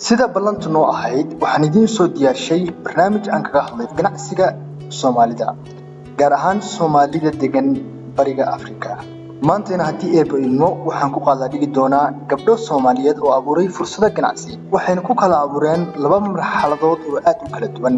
sida ballantu noo ahayd waxaan idiin soo diyaarshay barnaamij aan kaga hadlay ganacsiga Soomaalida gaar ahaan Soomaalida degan bariga Afrika. maantana haddii eebo ilmo waxaan ku qaadaa dhigi doonaa gabdho Soomaaliyeed oo abuuray fursado ganacsi waxayna ku kala abuureen laba marxaladood oo aad u kala duwan.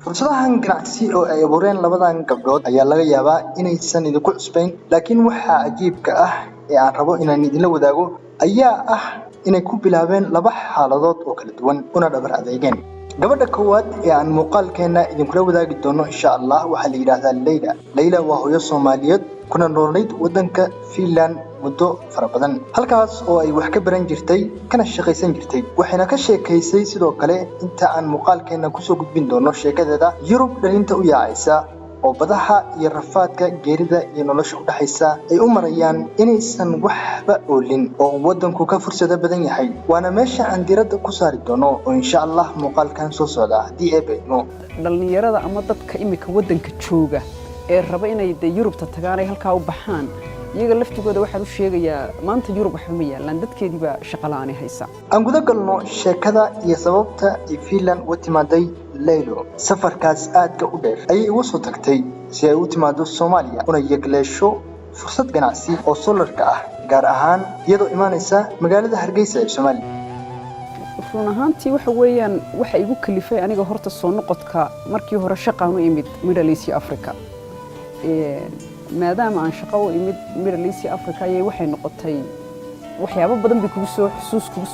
fursadahan ganacsi oo ay abuureen labadan gabdhood ayaa laga yaabaa inaysan idinku cusbayn laakiin waxa cajiibka ah ee aan rabo inaan idinla wadaago ayaa ah inay ku bilaabeen laba xaaladood oo kala duwan una dhabar adeegeen. gabadha koowaad ee aan muuqaalkeena idinkula wadaagi doono insha Allah waxa la yiraahdaa Layla waa hooyo Soomaaliyeed kuna noolayd wadanka Finland muddo fara badan halkaas oo ay wax ka baran jirtay kana shaqaysan jirtay waxayna ka sheekaysay sidoo kale inta aan muuqaalkeena ku soo gudbin doono sheekadeeda Yurub dhalinta u yaacaysa oo badaha iyo rafaadka geerida iyo nolosha u dhaxaysa ay u marayaan inaysan waxba oolin oo wadanku ka fursado badan yahay waana meesha aan diiradda ku saari doono oo insha Allah muuqaalkan soo socda haddii ay beeyno dhalinyarada ama dadka imika wadanka jooga ee raba inay Yurubta tagaan ay halka u baxaan iyaga laftigooda waxaan u sheegayaa maanta Yurub waxa ma yaalaan dadkeediba shaqo la'aan haysa aan guda galno sheekada iyo sababta ay Finland u timaaday Laylo safarkaas aadka u dheer ayay ugu soo tagtay si ay u timaado Soomaaliya una yegleesho fursad ganacsi oo solarka ah gaar ahaan iyadoo imaanaysa magaalada Hargeysa ee Soomaaliya run ahaantii waxa weeyaan waxa igu kalifay aniga horta soo noqodka markii hore shaqaan u imid Middle East Africa maadaama aan shaqo u imid Middle East Africa ayay waxay noqotay waxyaabo badan bay kugu soo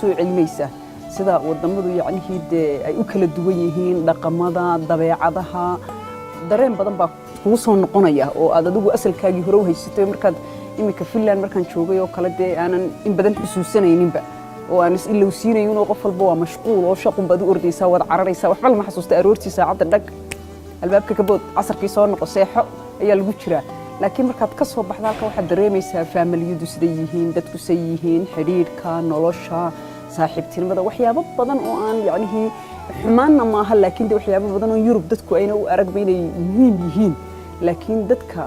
celinaysaa sida wadamadu ay u kala duwan yihiin dhaqamada dabeecadaha dareen badan baa kugu soo noqonaya oo aad adigu asalkaagii hore u haysatay markaad imika Finland markaan joogay oo kale aanan in badan xusuusanayninba oo aan is ilowsiinayn oo qof walba waa mashquul oo shaqo baad u ordaysaa wad cararaysaa waxba lama xasuusta aroortii saacada dhag albaabka ka bood casarkii soo noqo seexo ayaa lagu jiraa laakiin markaad ka soo baxdo halka waxaad dareemaysaa familiyadu sida yihiin dadku say yihiin xiriirka nolosha saaxiibtinimada waxyaabo badan oo aan xumaanna maaha laakiin waxyaabo badan oo Yurub dadku ayna u aragba inay muhiim yihiin laakiin dadka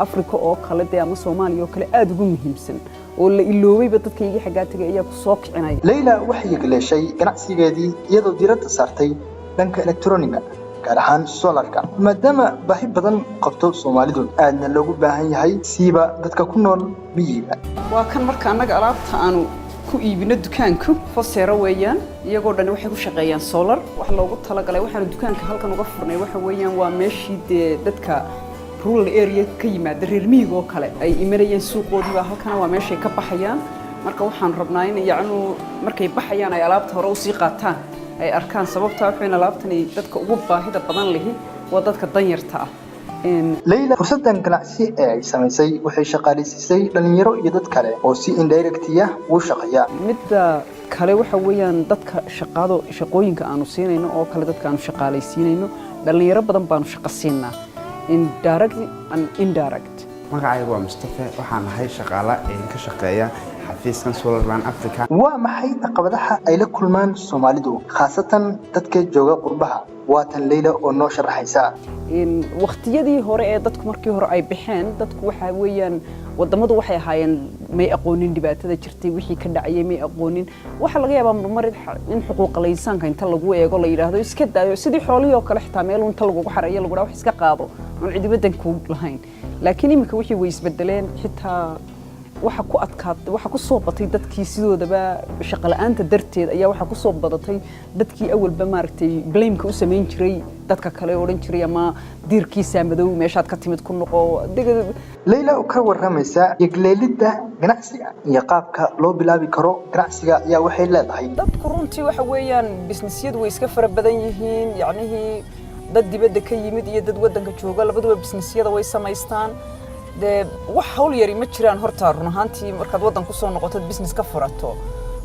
Afrika oo kale ama Soomaaliya oo kale aad ugu muhiimsan oo la iloobayba dadkayga xagaa tagay ayaa ku soo kicinay Layla waxay yegleeshay ganacsigeedii iyadoo diiradda saartay dhanka elektarooniga gaar ahaan solarka maadaama baahi badan qabto Soomaalidu aadna loogu baahan yahay siiba dadka ku nool miyiga waa kan marka anaga alaabta aanu ku iibino dukaanku Foseero weeyaan iyagoo dhan waxay ku shaqeeyaan solar wax loogu talagalay waxaan dukaanka halkan uga furnay waxa weeyaan waa meeshii dadka rural area ka yimaada reer miyiga oo kale ay imanayeen suuqoodiiba halkan waa meeshay ka baxayaan marka waxaan rabnaa in markay baxayaan ay alaabta hore u sii qaataan ay arkaan sababta waxayna alaabtani dadka ugu baahida badan leh waa dadka danyarta ah Layla fursadan ganacsi ee ay samaysay waxay shaqaaleysiisay dhalinyaro iyo dad kale oo si indirect ah u shaqeeya midda kale waxa weeyaan dadka shaqooyinka aanu siinayno oo kale dadka aanu shaqaaleysiinayno dhalinyaro badan baanu shaqo siinaa indirect and indirect magacaygu waa Mustafa waxaan ahay shaqaale ka shaqeeya xafiiskan Solarland Africa waa maxay caqabadaha ay la kulmaan Soomaalidu khaasatan dadka jooga qurbaha waatan Layla oo noo sharaxaysa waqtiyadii hore ee dadku markii hore ay bixeen dadku waxa weeyaan wadamadu waxay ahaayeen may aqoonin dhibaatada jirtay wixii ka dhacay may aqoonin waxa laga yaabaa mar in xuquuqul insaanka inta lagu eego la yiraahdo iska daayo sidii xoolihii oo kale xitaa meel inta lagu xarayo lagu wax iska qaado aan cid wadanku lahayn laakiin imika wixii way isbedeleen xitaa waxa ku soo batay dadkii sidoodaba shaqo la'aanta darteed ayaa waxa ku soo badatay dadkii awalba maartay blame-ka u sameyn jiray dadka kale oo oran jiray ama diirkiisa madow meeshaad ka timid ku noqo Layla oo ka waramaysa yegleelida ganacsiga iyo qaabka loo bilaabi karo ganacsiga ayaa waxay leedahay dadku runtii waxa weeyaan businessyadu way iska fara badan yihiin dad dibadda ka yimid iyo dad wadanka jooga labaduba businessyada way samaystaan wax hawl yari ma jiraan horta run ahaantii markaad wadan ku soo noqoto business ka furato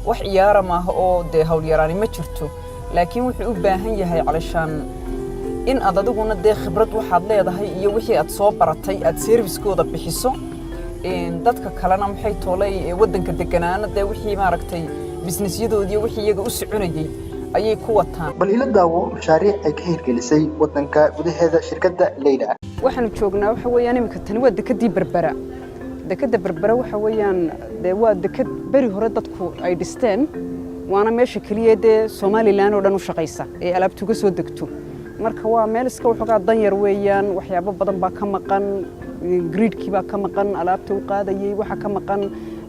wax ciyaara ma aha oo hawl yaraani ma jirto laakiin wuxuu u baahan yahay calashaan in aad adiguna khibrad waxaad leedahay iyo wixii aad soo baratay aad service-kooda bixiso dadka kalena maxay toolay wadanka deganaana wixii maaragtay businessyadoodii wixii iyaga u soconayay ayay ku wataan. bal ila daawo mashaariic ay ka hirgelisay wadanka gudaheeda shirkadda Leyla. waxaanu joognaa waxa weeyaan imika tani waa dekadii Berbera. dekada Berbera waxa weeyaan waa dekad bari hore dadku ay dhisteen waana meesha kaliya ee Soomaaliland oo dhan u shaqeysa ee alaabtu ka soo degto. marka waa meel iska waxoogaa danyar weeyaan waxyaabo badan baa ka maqan gridkii baa ka maqan alaabta u qaadayay waxa ka maqan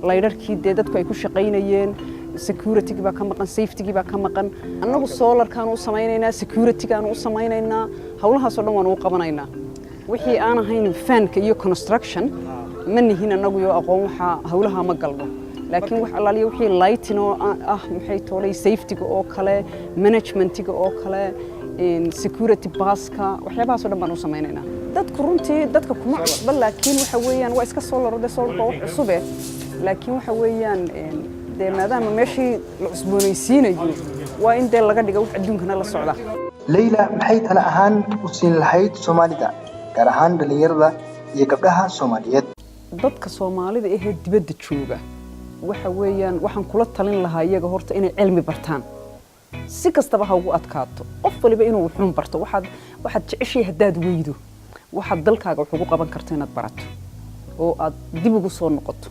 laydharkii dadku ay ku shaqeynayeen security baa ka maqan safety baa ka maqan annagu solarkaan u samaynaynaa security gaan u samaynaynaa hawlahaas oo dhan waan u qabanaynaa wixii aan ahayn fanka iyo construction ma nihin annagu iyo aqoon waxa hawlaha ma galno laakiin wax allaaliyo wixii lighting oo ah maxay toolay safety oo kale managementiga oo kale security baska waxyaabahaas oo dhan baan u samaynaynaa dadku runtii dadka kuma cusba laakiin waxa weeyaan waa iska solar wax cusub laakiin waxa weeyaan maadaama meeshii la cusboonaysiinayo waa in laga dhigo wax adduunkana la socda. Leyla maxay tala ahaan u siin lahayd Soomaalida gaar ahaan dhalinyarada iyo gabdhaha Soomaaliyeed? dadka Soomaalida ee dibadda jooga waxa weeyaan waxaan kula talin lahaa iyaga horta inay cilmi bartaan si kastaba ha ugu adkaato qof waliba inuu wuxuun barto waxaad jeceshay hadaad weydo waxaad dalkaaga wax ugu qaban karto inaad barato oo aad dib ugu soo noqoto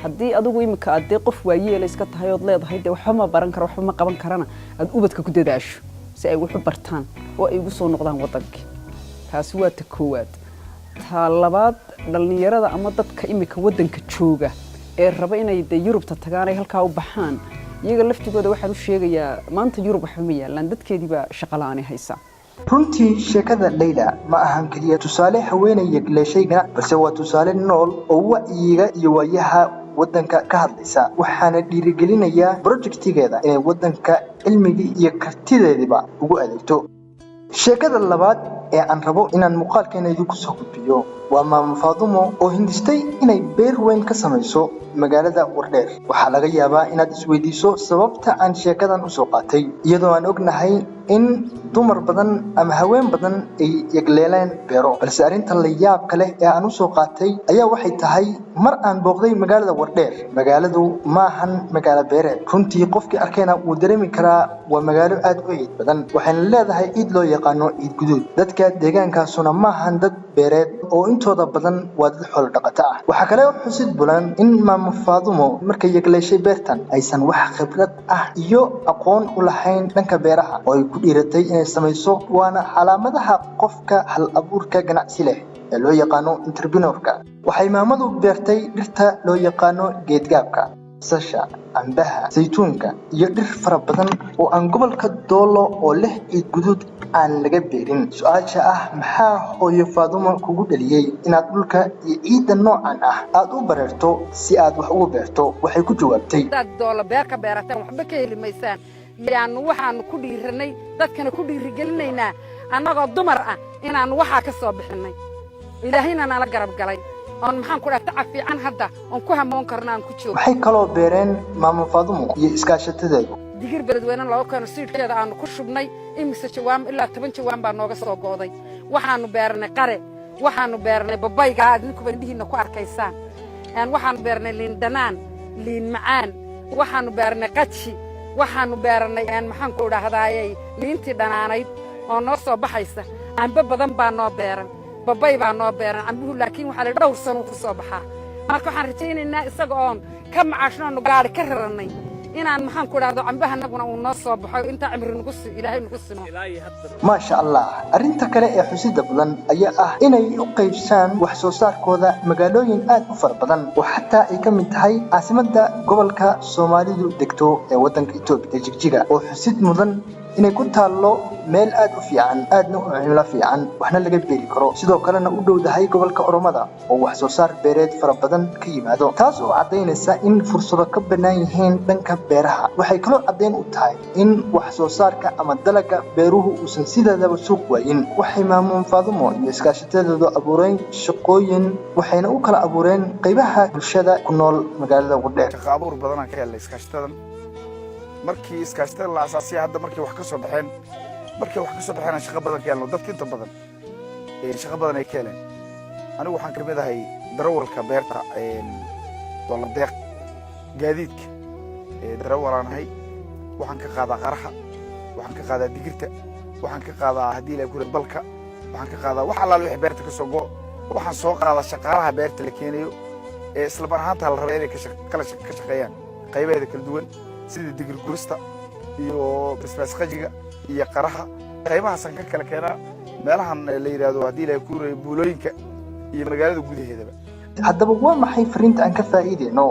haddii adigu imika aad qof waayeel iska tahay oo leedahay waxba ma baran karo waxba ma qaban karana aad ubadka ku dadaasho si ay wax u bartaan oo ay ugu soo noqdaan wadanka taasi waa ta koowaad ta labaad dhalinyarada ama dadka imika wadanka jooga ee raba inay Yurubta tagaan ay halka u baxaan iyaga laftigooda waxaan u sheegayaa maanta Yurub waxa ma yaalaan dadkeediba shaqo la'aan haysa. runtii sheekada Leyla ma ahan kaliya tusaale haweeney yeglashayga balse waa tusaale nool oo wacyiga iyo waayaha wadanka ka hadlaysa waxaana dhiirigelinaya projectigeeda ee wadanka cilmiga iyo kartideediba ugu adeegto. sheekada labaad ee aan rabo inaan muuqaalkeena idinku soo gudbiyo waa Maamo Faadumo oo hindistay inay beer weyn ka samayso magaalada Wardheer. waxaa laga yaabaa inaad isweydiiso sababta aan sheekadan u soo qaatay iyadoo aan ognahay in dumar badan ama haween badan ay yagleeleen beero balse arinta la yaab kale ee aan u soo qaatay ayaa waxay tahay mar aan booqday magaalada Wardheer. magaaladu ma ahan magaalo beereed runtii qofkii arkayna wuu dareemi karaa waa magaalo aad u ciid badan waxayna leedahay ciid loo yaqaano ciid guduud. dadka deegaankaasuna ma ahan dad beereed oo intooda badan waa dad xoolo dhaqato ah. waxa kale oo xusid bulan in Maamo Faadumo markay yagleeshay beertan aysan wax khibrad ah iyo aqoon u lahayn dhanka beeraha oo ay ku dhiiratay inay samayso waana calaamadaha qofka hal abuurka ganacsi leh ee loo yaqaano entrepreneurka. waxay maamadu beertay dhirta loo yaqaano geedgaabka sasha ambaha saytuunka iyo dhir fara badan oo aan gobolka Doolo oo leh ciid guduud aan laga beerin. su'aasha ah maxaa hooyo Faadumo kugu dhaliyay inaad dhulka iyo ciidda noocan ah aad u bareerto si aad wax ugu beerto? waxay ku jawaabtay dad Doolo beer ka beeratan waxba ka heli maysaan yaanu waxaan ku dhiiranay dadkana ku dhiirigelinaynaa annagoo dumar ah inaan waxa ka soo bixinay ilaahayna nala garab galay on maxaan ku dhaafta cafiican hadda on ku hamoon karnaa aan ku joogo. waxay kaloo beereen Maamo Faadumo iyo iskaashadeedu digir beledweyne loo keeno siidkeeda aan ku shubnay imise jawaan ilaa 10 jawaan baa nooga soo gooday. waxaanu beernay qare waxaanu beernay babayga adinku bandhihiina ku arkaysaan waxaanu beernay liin dhanaan liin macaan waxaanu beernay qaji waxaanu beernay maxaan ku dhaahdaayay liintii dhanaanayd oo noo soo baxaysa amba badan baa noo beeran babay baa noo beeran ambuhu laakiin waxa la dhowr sano ku soo baxaa. marka waxaan rajaynaynaa isaga oo ka macaashno gaari ka raranay inaan maxaan ku dhaahdo ambaha naguna uu noo soo baxo inta cimri nagu si ilaahay nagu sino. ma sha Allah. arinta kale ee xusida badan ayaa ah inay u qaybsaan wax soo saarkooda magaalooyin aad u fara badan oo xataa ay ka mid tahay caasimadda gobolka Soomaalidu degto ee wadanka Itoobiya Jigjiga oo xusid mudan inay ku taalo meel aad u fiican aadna u cimilo fiican waxna laga beeri karo sidoo kalena u dhowdahay gobolka Oromada oo wax soo saar beereed fara badan ka yimaado taas oo cadeynaysa in fursado ka banaan yihiin dhanka beeraha. waxay kaloo cadeyn u tahay in wax soo saarka ama dalagga beeruhu uusan sidaadaba suuq waayin. waxay Maamo Faadumo iyo iskaashadeedu abuureen shaqooyin waxayna u kala abuureen qaybaha bulshada ku nool magaalada Wardheer. shaqo abuur badan aan ka helay iskaashadan markii iskaashatada la asaasay hadda markii wax ka soo baxeen shaqo badan ka helno dadka inta badan shaqo badan ay ka heleen. anigu waxaan ka mid ahay darawalka beerta Doolo Deeq gaadiidka darawalaanahay waxaan ka qaadaa qaraxa waxaan ka qaadaa digirta waxaan ka qaadaa haddii la kula balka waxaan ka qaadaa wax allaale wixii beerta ka soo go waxaan soo qaadaa shaqaalaha beerta la keenayo isla mar ahaanta la rabo inay ka shaqeeyaan qaybaheeda kala duwan sida digir gurista iyo basbaas qajiga iyo qaraxa qaybahaasaan ka kala keenaa meelahan la yidhaahdo haddii la kuurayo buulooyinka iyo magaalada gudaheedaba haddaba waa maxay fariinta aan ka faa'iideyno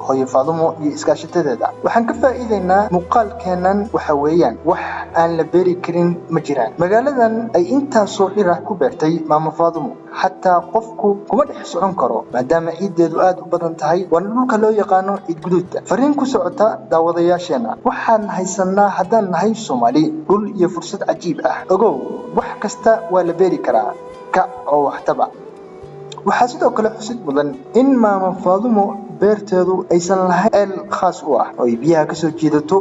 hooyo Faadumo iyo iskaashadeeda waxaan ka faa'iideynaa muuqaalkeenan waxa weeyaan wax aan la beeri karin ma jiraan magaaladan ay intaasoo dhirac ku beertay maama Faadumo xataa qofku kuma dhex socon karo maadaama ciideedu aad u badan tahay waan dhulka loo yaqaano ciid guduudta fariin ku socota daawadayaasheena waxaan haysanaa haddaan nahay Soomaali dhul iyo fursad cajiib ah ogow wax kasta waa la beeri karaa ka oo waxtaba waxaa sidoo kale xusid mudan in maama Faadumo beerteedu aysan lahayn khaas u ah oo biyaha ka soo jiidato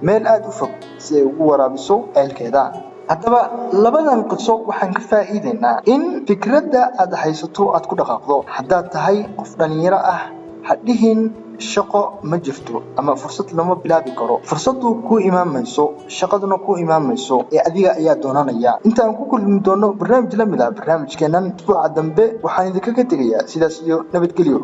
meel aad u fog si ay ugu waraabiso eelkeeda haddaba labadan qiso waxaan ka faa'iideynaa in fikradda aad haysato aad ku dhaqaaqdo haddaad tahay qof dhalinyaro ah hadhihin shaqo ma jirto ama fursad lama bilaabi karo fursadu ku imaamayso shaqaduna ku imaamayso ee adiga ayaa doonanaya inta aan ku kulmi doono barnaamij la mid ah barnaamijkeenan usbuuca dambe waxaan idinkaga tegayaa sidaas iyo nabadgelyo